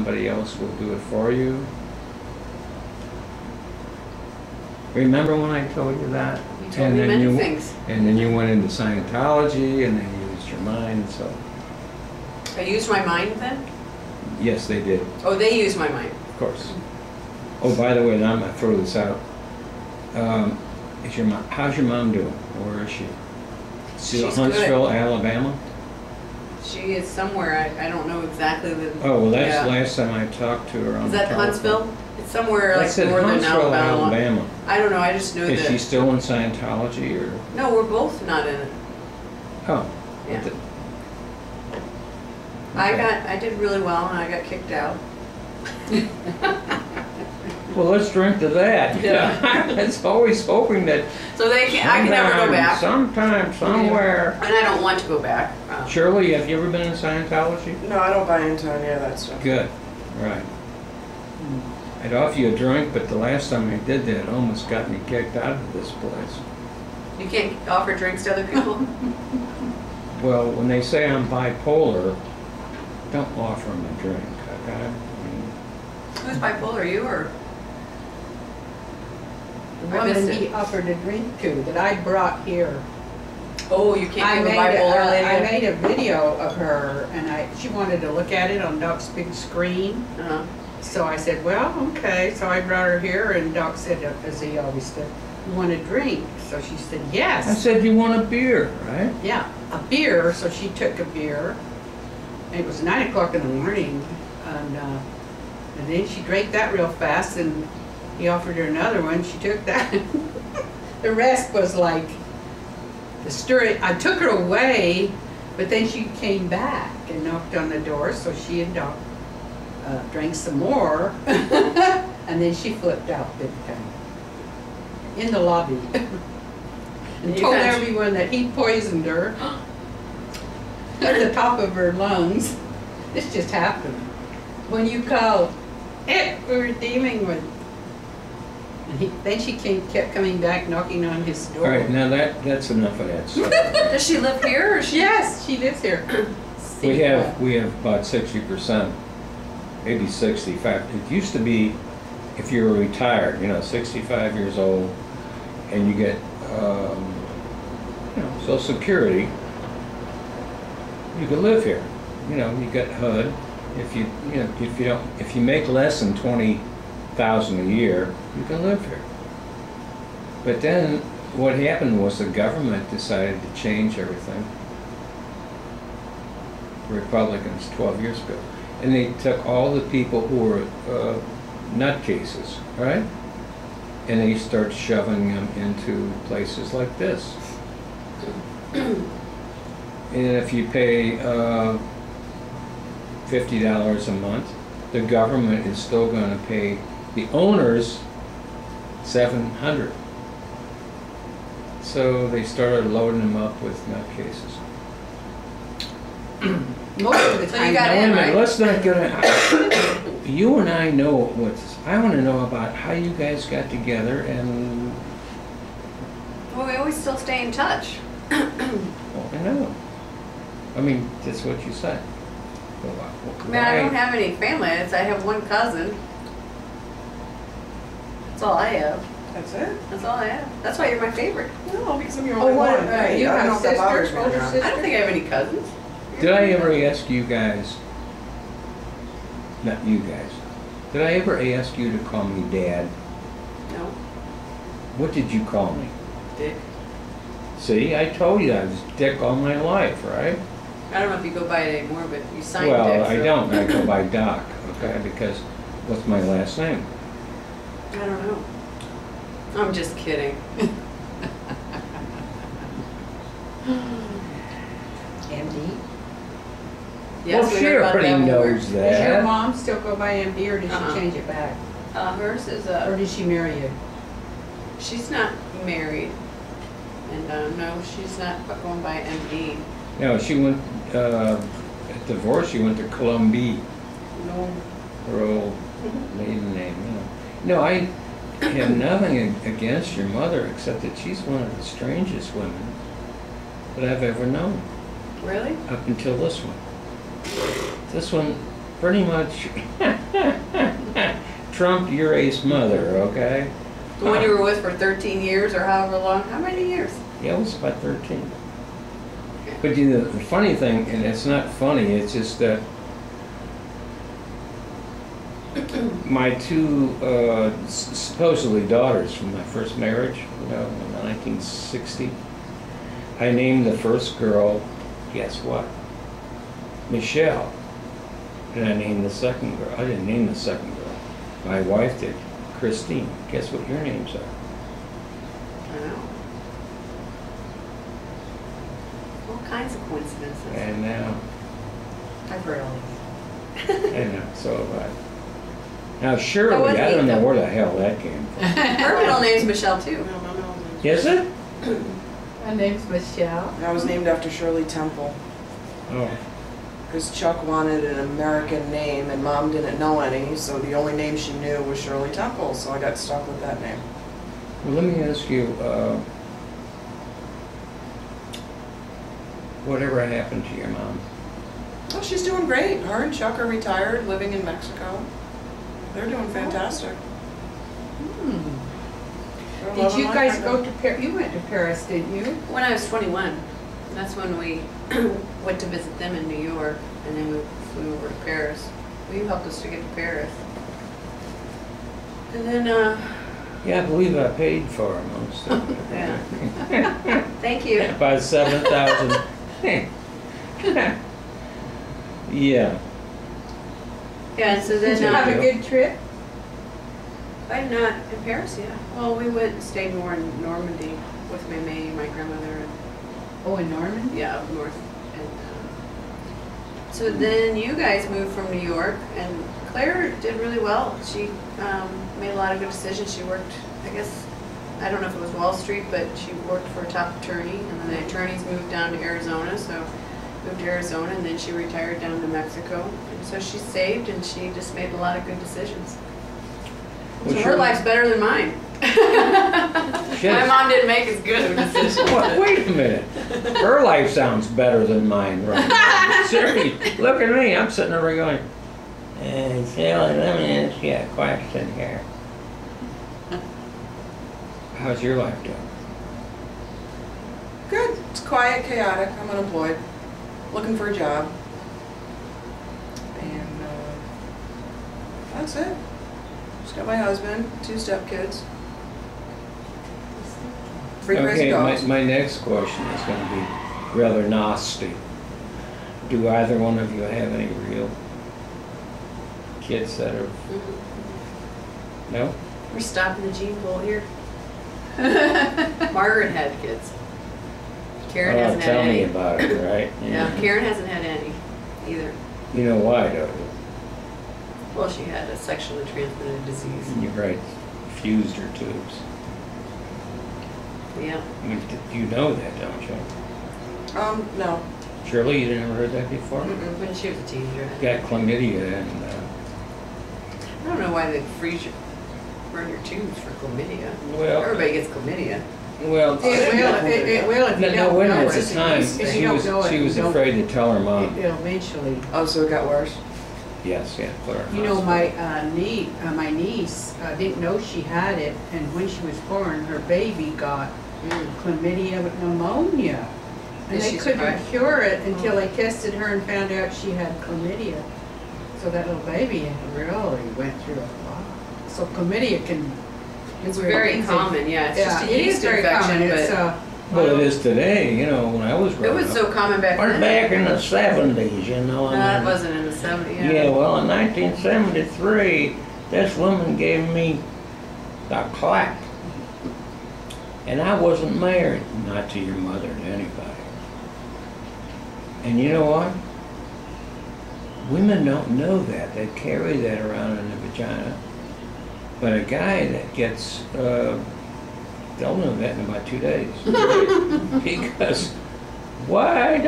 somebody else will do it for you. Remember when I told you that? You told me many things. And then you went into Scientology, and they used your mind, so... I used my mind then? Yes, they did. Oh, they used my mind. Of course. Oh, by the way, now I'm going to throw this out. How's your mom doing? Where is she? She's Huntsville, good. Alabama? She is somewhere. I don't know exactly the... Oh, well, that's the last time I talked to her on the telephone. Is that Huntsville? It's somewhere like northern Huntsville, Alabama. I don't know. I just know that... Is she still in Scientology, or...? No, we're both not in it. Oh. Yeah. Okay. I did really well, and I got kicked out. Well, let's drink to that. Yeah. It's always hoping that... So I can never go back. Sometime, somewhere. And I don't want to go back. Shirley, have you ever been in Scientology? No, I don't buy into any of that stuff. Good. Right. I'd offer you a drink, but the last time I did that, it almost got me kicked out of this place. You can't offer drinks to other people? Well, when they say I'm bipolar, don't offer them a drink, okay? Who's bipolar, you or? The woman he offered a drink to that I brought here. Oh, you can't give a bipolar lady? I made a video of her, and she wanted to look at it on Doc's big screen. So I said, well, okay. So I brought her here, and Doc said, as he always said, you want a drink? So she said, yes. I said, you want a beer, right? Yeah, a beer. So she took a beer. And it was 9 o'clock in the morning, and then she drank that real fast, and he offered her another one. She took that. The rest was like the story. I took her away, but then she came back and knocked on the door, so she and Doc drank some more, and then she flipped out big time in the lobby and told everyone that he poisoned her at the top of her lungs. This just happened when you called. We were dealing with. And then she kept coming back, knocking on his door. All right, now that's enough of that stuff. Does she live here? Or Yes, she lives here. We have about 60%, maybe 65. It used to be, if you were retired, 65 years old, and you get, Social Security, you could live here. You get HUD. If you make less than $20,000 a year, you can live here. But then what happened was the government decided to change everything. Republicans 12 years ago, and they took all the people who were nutcases, right? And they start shoving them into places like this. And if you pay $50 a month, the government is still going to pay the owners $700. So they started loading them up with nutcases. Most of the So time. you got in, right? Let's not get in. You and I know what's. I want to know about how you guys got together and. Well, we always still stay in touch. Well, I know. I mean, that's what you said. I mean, I don't have any family. I have one cousin. That's all I have. That's it? That's all I have. That's why you're my favorite. No, because I'm your only one. You I don't know have if that bothers sisters, me or older not. sisters? I don't think I have any cousins. Did I ever ask you guys? Not you guys. Did I ever ask you to call me Dad? No. What did you call me? Dick. See, I told you I was Dick all my life, right? I don't know if you go by it anymore, but you signed Well, Dick. I so- don't. I go by Doc, okay? Because what's my last name? I don't know. I'm just kidding. MD. Yes, Well, we she heard about already that when we were- knows Does your that. mom still go by MD, or did Uh-uh. she change it back? Hers is Or did she marry you? she's not married, and no, she's not going by MD. No, she went, at divorce, she went to Columbia, No. her old maiden name, No, I have nothing against your mother, except that she's one of the strangest women that I've ever known, Really? up until this one. This one pretty much trumped your ace mother, okay? The one you were with for 13 years or however long? How many years? Yeah, it was about 13. But you know, the funny thing, and it's not funny, it's just that my two supposedly daughters from my first marriage, you know, in 1960, I named the first girl, guess what? Michelle. And I named the second girl. I didn't name the second girl. My wife did. Christine. Guess what your names are? I know. All kinds of coincidences. And now, I've heard all these. I know, so have I. Now Shirley, That wasn't I don't know either. where the hell that came from. Her middle name's Michelle too. No, my middle name Is it? My name's Michelle. I was named after Shirley Temple Oh. because Chuck wanted an American name and Mom didn't know any, so the only name she knew was Shirley Temple, so I got stuck with that name. Well, let me ask you, whatever happened to your mom? Oh, she's doing great. Her and Chuck are retired, living in Mexico. They're doing fantastic. They're Did loving you life guys right go now. to Paris? You went to Paris, didn't you? When I was 21, that's when we went to visit them in New York, and then we flew over to Paris. Well, you helped us to get to Paris. And then, Yeah, I believe I paid for most of it. yeah. Thank you. About 7,000. Yeah. Yeah, and so Did you have then, a good trip? I'm not in Paris, yeah. Well, we went and stayed more in Normandy with my maid, my grandmother, and Oh, in Normandy? yeah, up north. And so then you guys moved from New York, and Claire did really well. She made a lot of good decisions. She worked, I guess, I don't know if it was Wall Street, but she worked for a top attorney, and then the attorneys moved down to Arizona, so moved to Arizona, and then she retired down to Mexico. And so she saved, and she just made a lot of good decisions. Well, So her Shirley- life's better than mine. She My has- mom didn't make as good of a decision. What? Wait a minute. Her life sounds better than mine right now. Seriously, look at me. I'm sitting over going, Shirley, let me ask you a question here. How's your life doing? Good. It's quiet, chaotic. I'm unemployed. Looking for a job. And that's it. Just got my husband, 2 stepkids. 3 crazy Okay, dogs. my next question is going to be rather nasty. Do either one of you have any real kids that are... No? We're stopping the gene pool here. Margaret had kids. Karen hasn't had Tell me any. about it, right? Yeah, Karen hasn't had any either. You know why, don't you? Well, she had a sexually transmitted disease. You're right. Fused her tubes. Yeah. I mean, you know that, don't you? No. Shirley, you didn't ever heard that before? Mm-mm. When she was a teenager. Got chlamydia and I don't know why they burn your tubes for chlamydia. well, Everybody gets chlamydia. well. It will, it will if you No, don't wait a know minute. it. At the time, If you she don't was know it, she was you don't- afraid to tell her mom. It'll eventually. Oh, so it got worse? Yes, yeah, Claire. You know, my niece didn't know she had it, and when she was born, her baby got chlamydia with pneumonia. And Is they she couldn't surprised? cure it until they tested her and found out she had chlamydia. So that little baby really went through a lot. So chlamydia can... It's very easy. common, yeah. It's just a it is yeast very infection, common. It's, but Well, it is today. You know, when I was it growing was up. so common back Or then. back in the 70s, you know. No, that wasn't in the 70s. Yeah, well, in 1973, this woman gave me a clap. And I wasn't married, not to your mother, to anybody. And you know what? Women don't know that. They carry that around in their vagina. But a guy that gets, they'll know that in about 2 days. Because why don't